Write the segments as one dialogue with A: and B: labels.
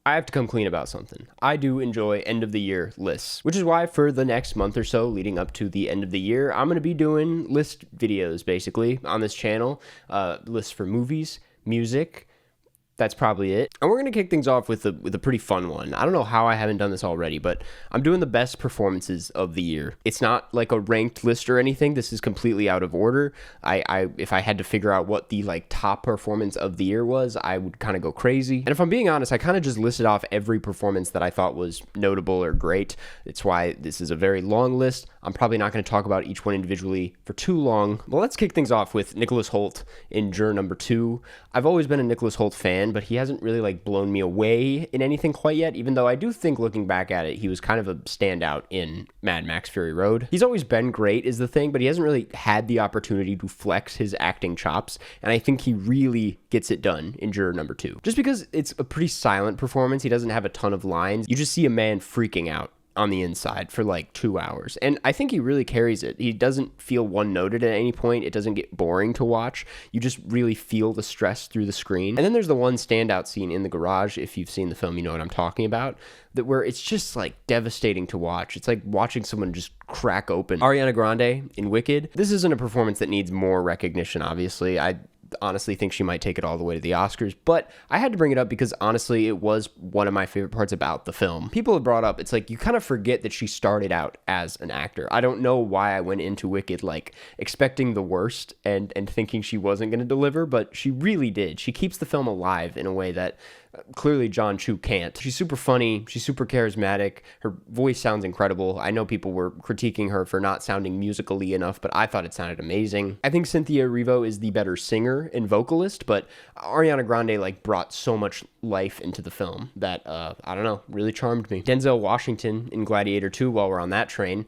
A: I have to come clean about something. I do enjoy end of the year lists, which is why for the next month or so leading up to the end of the year, I'm going to be doing list videos basically on this channel. Lists for movies, music. That's probably it. And we're going to kick things off with a pretty fun one. I don't know how I haven't done this already, but I'm doing the best performances of the year. It's not like a ranked list or anything. This is completely out of order. If I had to figure out what the like top performance of the year was, I would kind of go crazy. And if I'm being honest, I kind of just listed off every performance that I thought was notable or great. It's why this is a very long list. I'm probably not going to talk about each one individually for too long. Well, let's kick things off with Nicholas Holt in Juror number 2. I've always been a Nicholas Holt fan, but he hasn't really like blown me away in anything quite yet, even though I do think looking back at it, he was kind of a standout in Mad Max Fury Road. He's always been great is the thing, but he hasn't really had the opportunity to flex his acting chops, and I think he really gets it done in Juror number 2. Just because it's a pretty silent performance, he doesn't have a ton of lines, you just see a man freaking out on the inside for like 2 hours. And I think he really carries it. He doesn't feel one-noted at any point. It doesn't get boring to watch. You just really feel the stress through the screen. And then there's the one standout scene in the garage. If you've seen the film, you know what I'm talking about. That where it's just like devastating to watch. It's like watching someone just crack open. Ariana Grande in Wicked. This isn't a performance that needs more recognition, obviously. I honestly think she might take it all the way to the Oscars, but I had to bring it up because honestly it was one of my favorite parts about the film. People have brought up, it's like you kind of forget that she started out as an actor. I don't know why I went into Wicked like expecting the worst and thinking she wasn't going to deliver, but she really did. She keeps the film alive in a way that clearly John Chu can't. She's super funny. She's super charismatic. Her voice sounds incredible. I know people were critiquing her for not sounding musically enough, but I thought it sounded amazing. I think Cynthia Erivo is the better singer and vocalist, but Ariana Grande like brought so much life into the film that, I don't know, really charmed me. Denzel Washington in Gladiator 2, while we're on that train,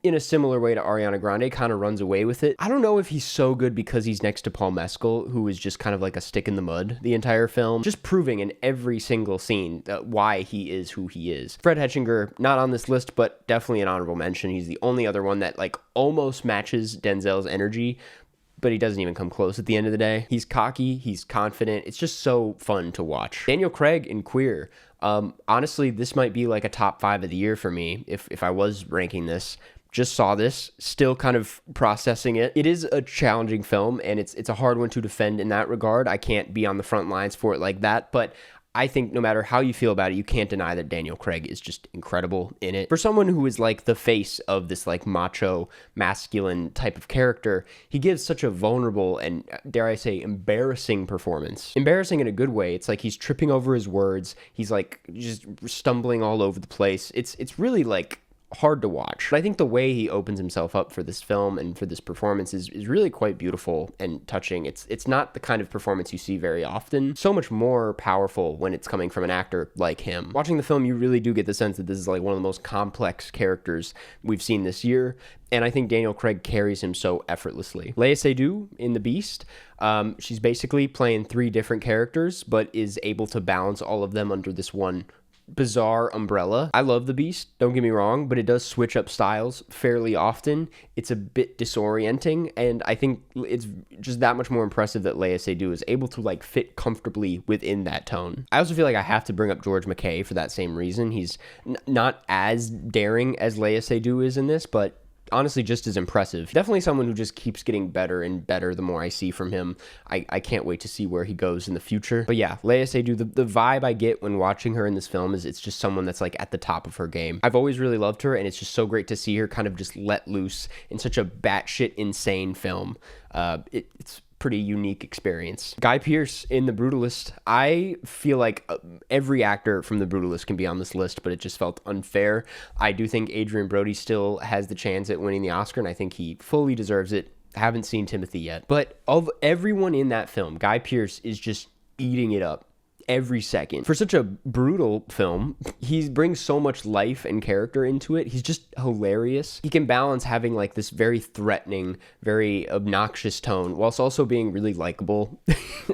A: in a similar way to Ariana Grande, kind of runs away with it. I don't know if he's so good because he's next to Paul Mescal, who is just kind of like a stick in the mud the entire film, just proving in every single scene why he is who he is. Fred Hetchinger, not on this list, but definitely an honorable mention. He's the only other one that like almost matches Denzel's energy, but he doesn't even come close at the end of the day. He's cocky, he's confident. It's just so fun to watch. Daniel Craig in Queer. Honestly, this might be like a top 5 of the year for me if I was ranking this. Just saw this, still kind of processing it. It is a challenging film, and it's a hard one to defend in that regard. I can't be on the front lines for it like that, but I think no matter how you feel about it, you can't deny that Daniel Craig is just incredible in it. For someone who is like the face of this like macho, masculine type of character, he gives such a vulnerable and, dare I say, embarrassing performance. Embarrassing in a good way. It's like he's tripping over his words. He's like just stumbling all over the place. It's really like hard to watch. But I think the way he opens himself up for this film and for this performance is really quite beautiful and touching. It's not the kind of performance you see very often. So much more powerful when it's coming from an actor like him. Watching the film, you really do get the sense that this is like one of the most complex characters we've seen this year. And I think Daniel Craig carries him so effortlessly. Léa Seydoux in The Beast, she's basically playing 3 different characters, but is able to balance all of them under this one bizarre umbrella. I love The Beast, don't get me wrong, but it does switch up styles fairly often. It's a bit disorienting, and I think it's just that much more impressive that Léa Seydoux is able to like fit comfortably within that tone. I also feel like I have to bring up George McKay for that same reason. He's not as daring as Léa Seydoux is in this, but honestly just as impressive. Definitely someone who just keeps getting better and better the more I see from him. I can't wait to see where he goes in the future. But yeah, Léa Seydoux, the vibe I get when watching her in this film is it's just someone that's like at the top of her game. I've always really loved her, and it's just so great to see her kind of just let loose in such a batshit insane film. It's pretty unique experience. Guy Pearce in The Brutalist. I feel like every actor from The Brutalist can be on this list, but it just felt unfair. I do think Adrian Brody still has the chance at winning the Oscar, and I think he fully deserves it. Haven't seen Timothy yet. But of everyone in that film, Guy Pearce is just eating it up every second. For such a brutal film, he brings so much life and character into it. He's just hilarious. He can balance having like this very threatening, very obnoxious tone whilst also being really likable,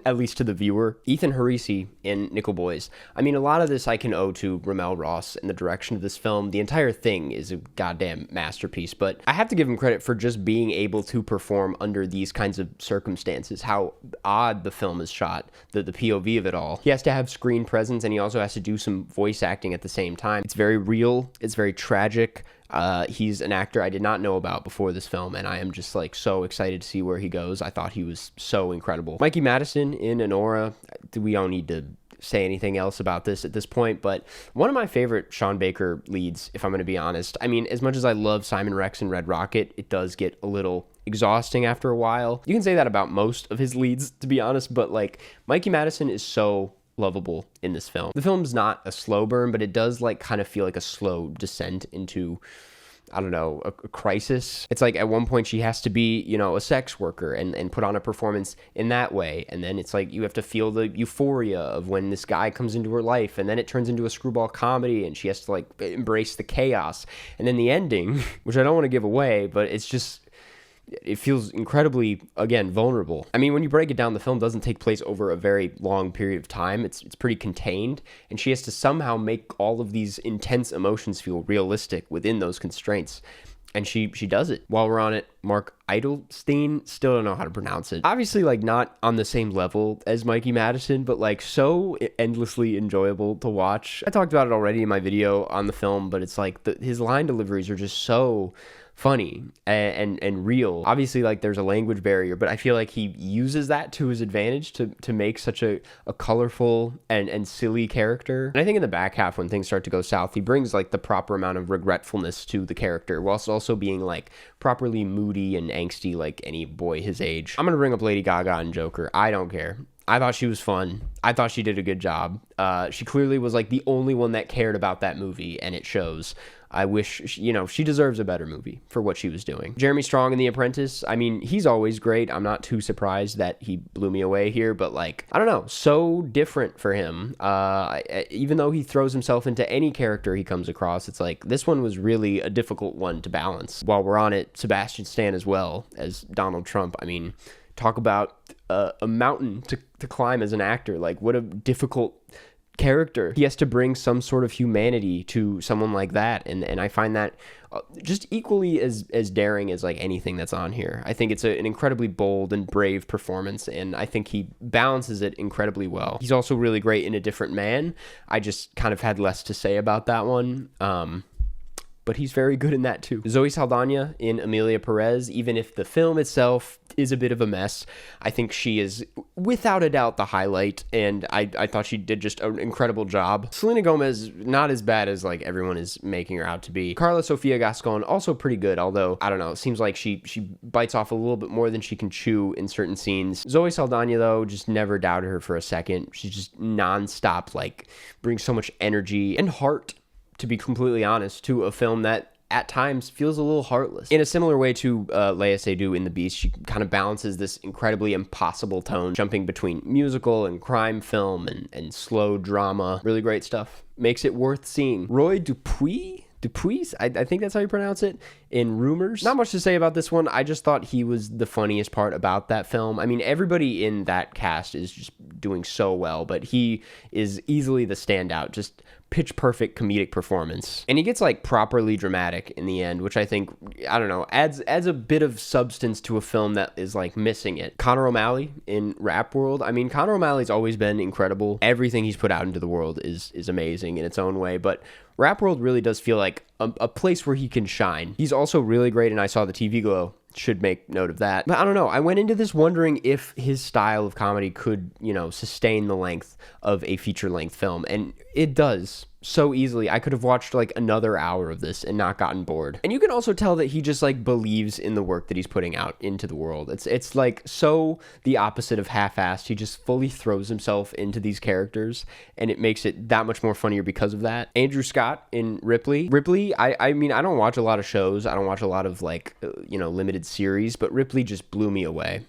A: at least to the viewer. Ethan Heresi in Nickel Boys. I mean, a lot of this I can owe to Ramel Ross and the direction of this film. The entire thing is a goddamn masterpiece, but I have to give him credit for just being able to perform under these kinds of circumstances, how odd the film is shot, the POV of it all. He has has to have screen presence, and he also has to do some voice acting at the same time. It's very real. It's very tragic. He's an actor I did not know about before this film, and I am just like so excited to see where he goes. I thought he was so incredible. Mikey Madison in Anora, we don't need to say anything else about this at this point, but one of my favorite Sean Baker leads, if I'm going to be honest. I mean, as much as I love Simon Rex and Red Rocket, it does get a little exhausting after a while. You can say that about most of his leads, to be honest, but like Mikey Madison is so lovable in this film. The film's not a slow burn, but it does like kind of feel like a slow descent into, I don't know, a crisis. It's like at one point she has to be, you know, a sex worker and put on a performance in that way. And then it's like you have to feel the euphoria of when this guy comes into her life, and then it turns into a screwball comedy and she has to like embrace the chaos. And then the ending, which I don't want to give away, but it's just, it feels incredibly, again, vulnerable. I mean, when you break it down, the film doesn't take place over a very long period of time. It's pretty contained, and she has to somehow make all of these intense emotions feel realistic within those constraints. And she does it. While we're on it, Mark Eidelstein, still don't know how to pronounce it. Obviously, like, not on the same level as Mikey Madison, but, like, so endlessly enjoyable to watch. I talked about it already in my video on the film, but it's like his line deliveries are just so funny and real. Obviously, like, there's a language barrier, but I feel like he uses that to his advantage to make such a colorful and silly character. And I think in the back half, when things start to go south, he brings like the proper amount of regretfulness to the character, whilst also being like properly moody and angsty like any boy his age. I'm gonna bring up Lady Gaga and Joker. I don't care. I thought she was fun. I thought she did a good job. She clearly was like the only one that cared about that movie, and it shows. I wish, she deserves a better movie for what she was doing. Jeremy Strong in The Apprentice, I mean, he's always great. I'm not too surprised that he blew me away here, but like, I don't know, so different for him. Even though he throws himself into any character he comes across, it's like, this one was really a difficult one to balance. While we're on it, Sebastian Stan as well as Donald Trump. I mean, talk about a mountain to climb as an actor. Like, what a difficult character. He has to bring some sort of humanity to someone like that, and I find that just equally as daring as like anything that's on here. I think it's an incredibly bold and brave performance, and I think he balances it incredibly well. He's also really great in A Different Man. I just kind of had less to say about that one, but he's very good in that too. Zoe Saldaña in Emilia, Perez, even if the film itself is a bit of a mess, I think she is without a doubt the highlight, and I thought she did just an incredible job. Selena Gomez, not as bad as like everyone is making her out to be. Carla Sofia Gascon, also pretty good, although I don't know, it seems like she bites off a little bit more than she can chew in certain scenes. Zoe Saldaña though, just never doubted her for a second. She's just nonstop, like brings so much energy and heart, to be completely honest, to a film that at times feels a little heartless. In a similar way to Léa Seydoux in The Beast, she kind of balances this incredibly impossible tone, jumping between musical and crime film and slow drama. Really great stuff. Makes it worth seeing. Roy Dupuis, I think that's how you pronounce it, in Rumors. Not much to say about this one. I just thought he was the funniest part about that film. I mean, everybody in that cast is just doing so well, but he is easily the standout. Just pitch perfect comedic performance, and he gets like properly dramatic in the end, which I think, I don't know, adds a bit of substance to a film that is like missing it. Conor O'Malley in Rap World. I mean, Conor O'Malley's always been incredible. Everything he's put out into the world is amazing in its own way, but Rap World really does feel like a place where he can shine. He's also really great, and I Saw the TV Glow. Should make note of that. But I don't know, I went into this wondering if his style of comedy could, sustain the length of a feature-length film, and it does so easily. I could have watched like another hour of this and not gotten bored. And you can also tell that he just like believes in the work that he's putting out into the world. It's like so the opposite of half-assed. He just fully throws himself into these characters, and it makes it that much more funnier because of that. Andrew Scott in Ripley, I mean, I don't watch a lot of shows. I don't watch a lot of like, limited series, but Ripley just blew me away.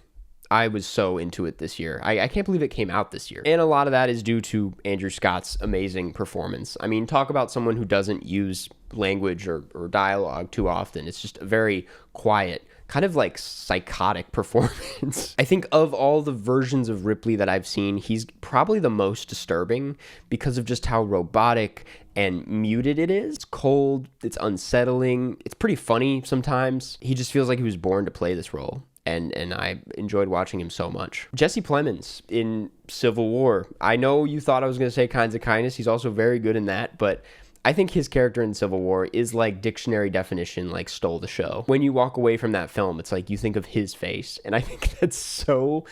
A: I was so into it this year. I can't believe it came out this year. And a lot of that is due to Andrew Scott's amazing performance. I mean, talk about someone who doesn't use language or dialogue too often. It's just a very quiet, kind of like psychotic performance. I think of all the versions of Ripley that I've seen, he's probably the most disturbing because of just how robotic and muted it is. It's cold, it's unsettling, it's pretty funny sometimes. He just feels like he was born to play this role. and I enjoyed watching him so much. Jesse Plemons in Civil War. I know you thought I was going to say Kinds of Kindness. He's also very good in that, but I think his character in Civil War is like dictionary definition, like stole the show. When you walk away from that film, it's like you think of his face, and I think that's so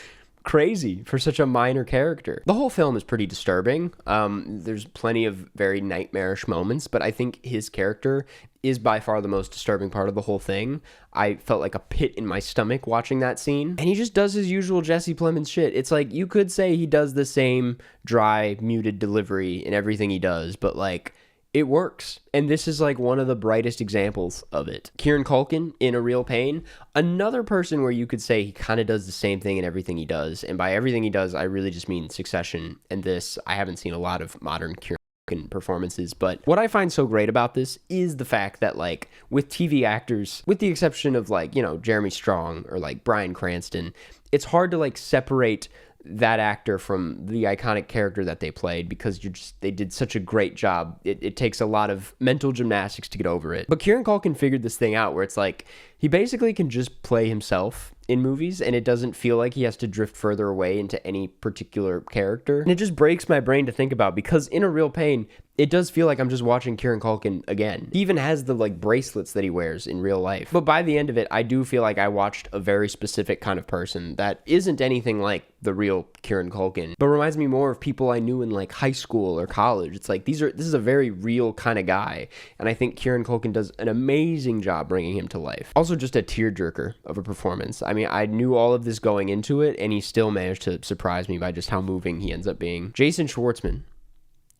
A: crazy for such a minor character. The whole film is pretty disturbing. There's plenty of very nightmarish moments, but I think his character is by far the most disturbing part of the whole thing. I felt like a pit in my stomach watching that scene. And he just does his usual Jesse Plemons shit. It's like, you could say he does the same dry, muted delivery in everything he does, but like, it works. And this is like one of the brightest examples of it. Kieran Culkin in A Real Pain, another person where you could say he kind of does the same thing in everything he does. And by everything he does, I really just mean Succession and this. I haven't seen a lot of modern Kieran Culkin performances, but what I find so great about this is the fact that, like, with TV actors, with the exception of, like, you know, Jeremy Strong or like Bryan Cranston, it's hard to like separate that actor from the iconic character that they played, because they did such a great job. It takes a lot of mental gymnastics to get over it. But Kieran Culkin figured this thing out where it's like, he basically can just play himself in movies, and it doesn't feel like he has to drift further away into any particular character. And it just breaks my brain to think about, because in A Real Pain, it does feel like I'm just watching Kieran Culkin again. He even has the like bracelets that he wears in real life. But by the end of it, I do feel like I watched a very specific kind of person that isn't anything like the real Kieran Culkin, but reminds me more of people I knew in like high school or college. It's like, this is a very real kind of guy. And I think Kieran Culkin does an amazing job bringing him to life. Also just a tearjerker of a performance. I mean, I knew all of this going into it, and he still managed to surprise me by just how moving he ends up being. Jason Schwartzman,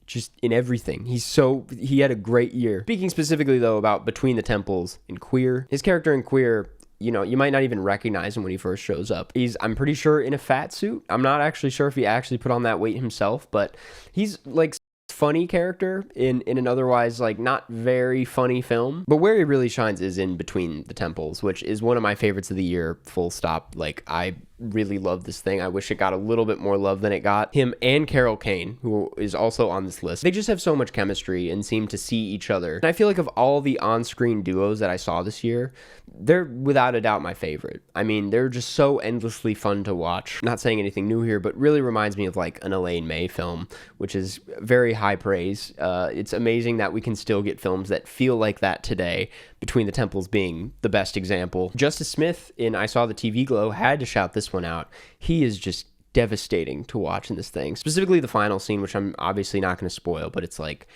A: just in everything. He had a great year. Speaking specifically, though, about Between the Temples and Queer, his character in Queer, you know, you might not even recognize him when he first shows up. He's, I'm pretty sure, in a fat suit. I'm not actually sure if he actually put on that weight himself, but he's like funny character in an otherwise like not very funny film. But where he really shines is in Between the Temples, which is one of my favorites of the year, full stop. Like, I really love this thing. I wish it got a little bit more love than it got. Him and Carol Kane, who is also on this list, they just have so much chemistry and seem to see each other. And I feel like of all the on-screen duos that I saw this year, they're without a doubt my favorite. I mean, they're just so endlessly fun to watch. Not saying anything new here, but really reminds me of like an Elaine May film, which is very high praise. It's amazing that we can still get films that feel like that today, Between the Temples being the best example. Justice Smith in I Saw the TV Glow had to shout this one out. He is just devastating to watch in this thing. Specifically the final scene, which I'm obviously not going to spoil, but it's like,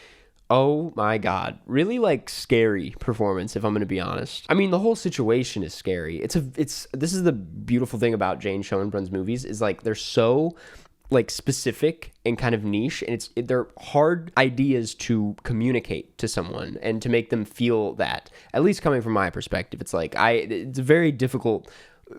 A: oh my God, really like scary performance, if I'm going to be honest. I mean, the whole situation is scary. This is the beautiful thing about Jane Schoenbrun's movies, is like they're so like specific and kind of niche, and they're hard ideas to communicate to someone and to make them feel that, at least coming from my perspective. It's like it's a very difficult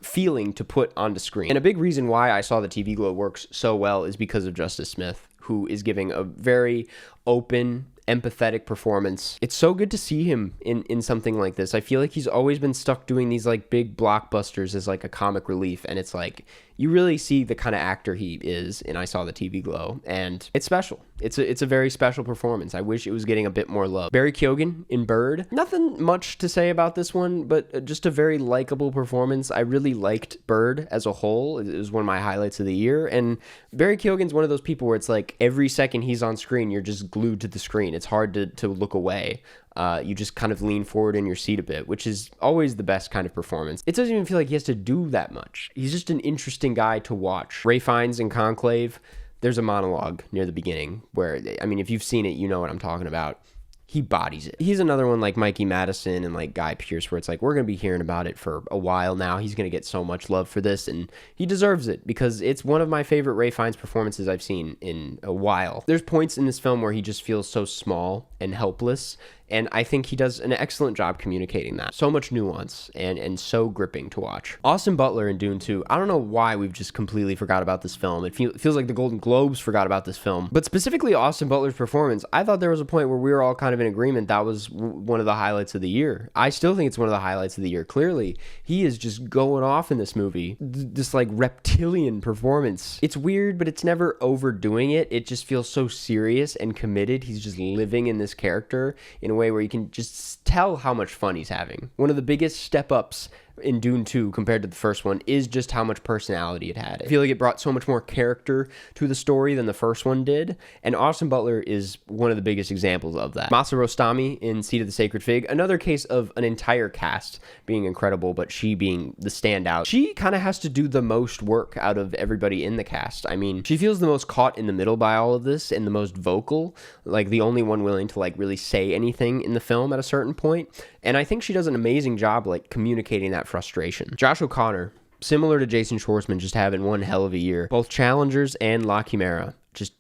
A: feeling to put onto screen. And a big reason why I Saw the TV Glow works so well is because of Justice Smith, who is giving a very open, empathetic performance. It's so good to see him in something like this. I feel like he's always been stuck doing these like big blockbusters as like a comic relief, and it's like you really see the kind of actor he is in I Saw the TV Glow, and it's special. It's a very special performance. I wish it was getting a bit more love. Barry Keoghan in Bird. Nothing much to say about this one, but just a very likable performance. I really liked Bird as a whole. It was one of my highlights of the year, and Barry Keoghan's one of those people where it's like every second he's on screen, you're just glued to the screen. It's hard to look away. You just kind of lean forward in your seat a bit, which is always the best kind of performance. It doesn't even feel like he has to do that much. He's just an interesting guy to watch. Ralph Fiennes in Conclave, there's a monologue near the beginning where, I mean, if you've seen it, you know what I'm talking about. He bodies it. He's another one like Mikey Madison and like Guy Pearce, where it's like, we're going to be hearing about it for a while now. He's going to get so much love for this, and he deserves it, because it's one of my favorite Ralph Fiennes performances I've seen in a while. There's points in this film where he just feels so small and helpless, and I think he does an excellent job communicating that. So much nuance and so gripping to watch. Austin Butler in Dune 2. I don't know why we've just completely forgot about this film. It feels like the Golden Globes forgot about this film. But specifically Austin Butler's performance, I thought there was a point where we were all kind of in agreement that was one of the highlights of the year. I still think it's one of the highlights of the year. Clearly, he is just going off in this movie. This like reptilian performance. It's weird, but it's never overdoing it. It just feels so serious and committed. He's just living in this character in a way where you can just tell how much fun he's having. One of the biggest step-ups in Dune 2 compared to the first one is just how much personality it had. I feel like it brought so much more character to the story than the first one did, and Austin Butler is one of the biggest examples of that. Masa Rostami in Seat of the Sacred Fig, another case of an entire cast being incredible, but she being the standout. She kind of has to do the most work out of everybody in the cast. I mean, she feels the most caught in the middle by all of this and the most vocal, like the only one willing to like really say anything in the film at a certain point. And I think she does an amazing job like communicating that frustration. Josh O'Connor, similar to Jason Schwartzman, just having one hell of a year. Both Challengers and La Chimera, just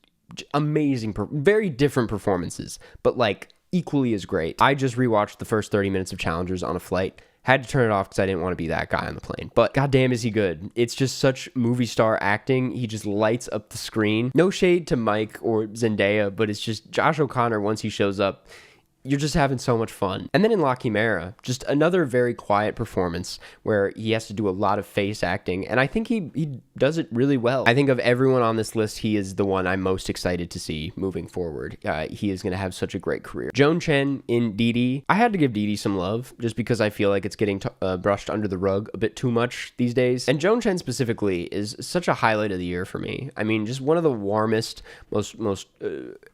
A: amazing, very different performances, but like equally as great. I just rewatched the first 30 minutes of Challengers on a flight. Had to turn it off because I didn't want to be that guy on the plane. But goddamn is he good. It's just such movie star acting. He just lights up the screen. No shade to Mike or Zendaya, but it's just Josh O'Connor, once he shows up, you're just having so much fun. And then in La Chimera, just another very quiet performance where he has to do a lot of face acting, and I think he does it really well. I think of everyone on this list, he is the one I'm most excited to see moving forward. He is going to have such a great career. Joan Chen in Didi. I had to give Didi some love just because I feel like it's getting brushed under the rug a bit too much these days. And Joan Chen specifically is such a highlight of the year for me. I mean, just one of the warmest, most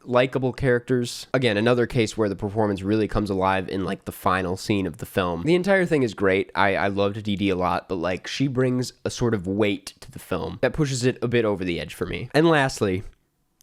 A: likable characters. Again, another case where the performance really comes alive in like the final scene of the film. The entire thing is great. I loved Didi a lot, but like she brings a sort of weight to the film that pushes it a bit over the edge for me. And lastly,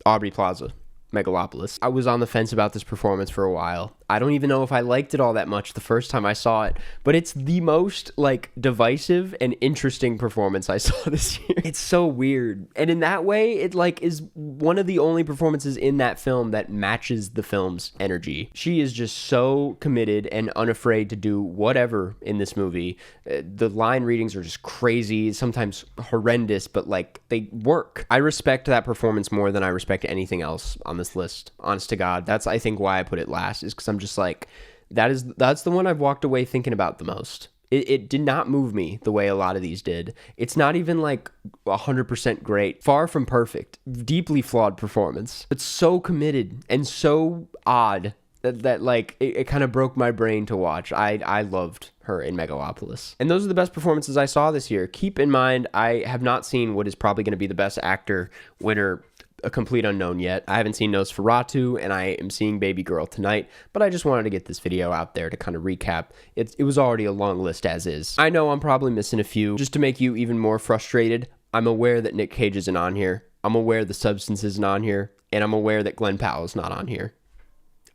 A: Aubrey Plaza, Megalopolis. I was on the fence about this performance for a while. I don't even know if I liked it all that much the first time I saw it, but it's the most like divisive and interesting performance I saw this year. It's so weird. And in that way, it like is one of the only performances in that film that matches the film's energy. She is just so committed and unafraid to do whatever in this movie. The line readings are just crazy, sometimes horrendous, but like they work. I respect that performance more than I respect anything else on this list. Honest to God, that's I think why I put it last, is because I'm just like, that's the one I've walked away thinking about the most. It did not move me the way a lot of these did. It's not even like 100% great. Far from perfect. Deeply flawed performance. But so committed and so odd that like it kind of broke my brain to watch. I loved her in Megalopolis. And those are the best performances I saw this year. Keep in mind, I have not seen what is probably going to be the best actor winner, a complete unknown yet. I haven't seen Nosferatu, and I am seeing Baby Girl tonight, but I just wanted to get this video out there to kind of recap. It was already a long list as is. I know I'm probably missing a few. Just to make you even more frustrated, I'm aware that Nick Cage isn't on here. I'm aware The Substance isn't on here, and I'm aware that Glenn Powell is not on here.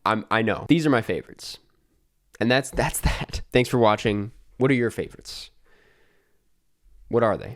A: I know. These are my favorites. And that's that. Thanks for watching. What are your favorites? What are they?